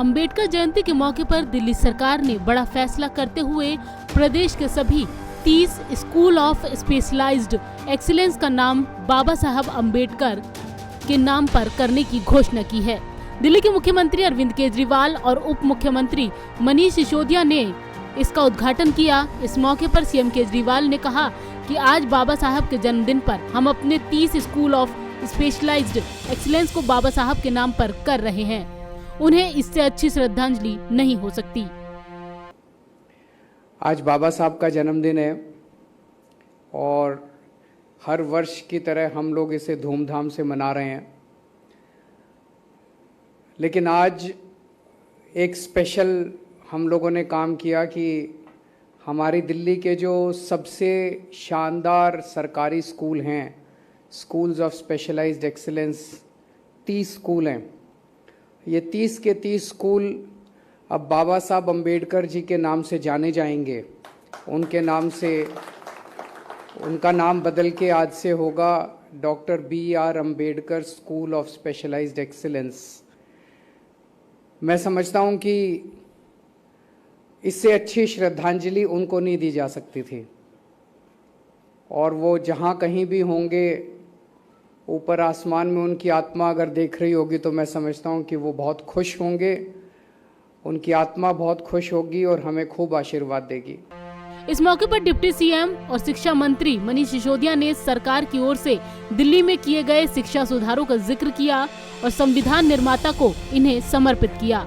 अंबेडकर जयंती के मौके पर दिल्ली सरकार ने बड़ा फैसला करते हुए प्रदेश के सभी 30 स्कूल ऑफ स्पेशलाइज्ड एक्सीलेंस का नाम बाबा साहब अंबेडकर के नाम पर करने की घोषणा की है। दिल्ली के मुख्यमंत्री अरविंद केजरीवाल और उप मुख्यमंत्री मनीष सिसोदिया ने इसका उद्घाटन किया। इस मौके पर सीएम केजरीवाल ने कहा कि आज बाबा साहब के जन्मदिन पर हम अपने 30 स्कूल ऑफ स्पेशलाइज्ड एक्सीलेंस को बाबा साहब के नाम पर कर रहे हैं। उन्हें इससे अच्छी श्रद्धांजलि नहीं हो सकती। आज बाबा साहब का जन्मदिन है और हर वर्ष की तरह हम लोग इसे धूमधाम से मना रहे हैं, लेकिन आज एक स्पेशल हम लोगों ने काम किया कि हमारी दिल्ली के जो सबसे शानदार सरकारी स्कूल हैं, schools of specialised excellence 30 school हैं, ये 30 के 30 स्कूल अब बाबा साहब अंबेडकर जी के नाम से जाने जाएंगे। उनके नाम से, उनका नाम बदल के आज से होगा doctor B.R. Ambedkar school of specialised excellence. मैं समझता हूँ कि इससे अच्छी श्रद्धांजलि उनको नहीं दी जा सकती थी, और वो जहाँ कहीं भी होंगे, ऊपर आसमान में उनकी आत्मा अगर देख रही होगी तो मैं समझता हूँ कि वो बहुत खुश होंगे, उनकी आत्मा बहुत खुश होगी और हमें खूब आशीर्वाद देगी। इस मौके पर डिप्टी सीएम और शिक्षा मंत्री मनीष सिसोदिया ने सरकार की ओर से दिल्ली में किए गए शिक्षा सुधारों का जिक्र किया और संविधान निर्माता को इन्हें समर्पित किया।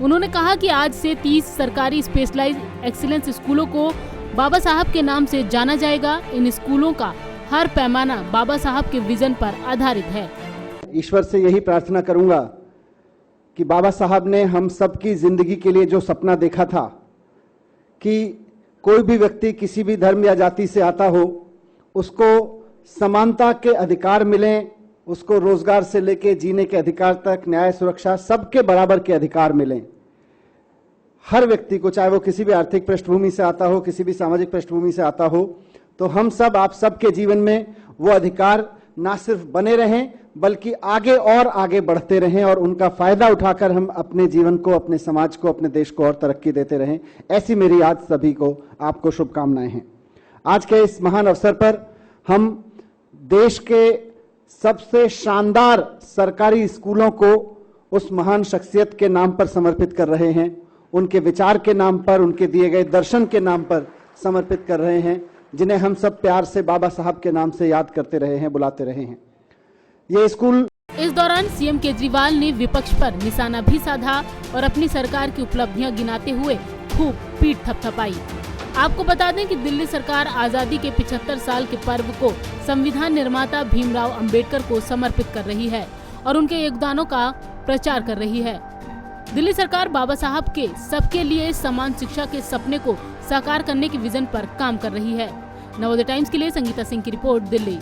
उन्होंने कहा कि आज से 30 सरकारी स्पेशलाइज्ड एक्सीलेंस स्कूलों को बाबा साहब के नाम से जाना जाएगा। इन स्कूलों का हर पैमाना बाबा साहब के विजन पर आधारित है। ईश्वर से यही प्रार्थना करूंगा कि बाबा साहब ने हम सबकी जिंदगी के लिए जो सपना देखा था कि कोई भी व्यक्ति किसी भी धर्म या जाति से आता हो, उसको समानता के अधिकार मिलें, उसको रोजगार से लेके जीने के अधिकार तक, न्याय सुरक्षा, सबके बराबर के अधिकार मिलें। हर व्यक्ति को, चाहे वो किसी भी आर्थिक पृष्ठभूमि से आता हो, किसी भी सामाजिक पृष्ठभूमि से आता हो, तो हम सब, आप सबके जीवन में वो अधिकार ना सिर्फ बने रहें बल्कि आगे और आगे बढ़ते रहें और उनका फायदा उठाकर हम अपने जीवन को, अपने समाज को, अपने देश को और तरक्की देते रहें। ऐसी मेरी आज सभी को, आपको शुभकामनाएं हैं। आज के इस महान अवसर पर हम देश के सबसे शानदार सरकारी स्कूलों को उस महान शख्सियत के नाम पर समर्पित कर रहे हैं, उनके विचार के नाम पर, उनके दिए गए दर्शन के नाम पर समर्पित कर रहे हैं, जिन्हें हम सब प्यार से बाबा साहब के नाम से याद करते रहे हैं, बुलाते रहे हैं। ये स्कूल। इस दौरान सीएम केजरीवाल ने विपक्ष पर निशाना भी साधा और अपनी सरकार की उपलब्धियां गिनाते हुए खूब पीठ थपथपाई। आपको बता दें कि दिल्ली सरकार आजादी के 75 साल के पर्व को संविधान निर्माता भीमराव अंबेडकर को समर्पित कर रही है और उनके योगदानों का प्रचार कर रही है। दिल्ली सरकार बाबा साहब के सबके लिए समान शिक्षा के सपने को साकार करने के विजन पर काम कर रही है। नवोदय टाइम्स के लिए संगीता सिंह की रिपोर्ट, दिल्ली।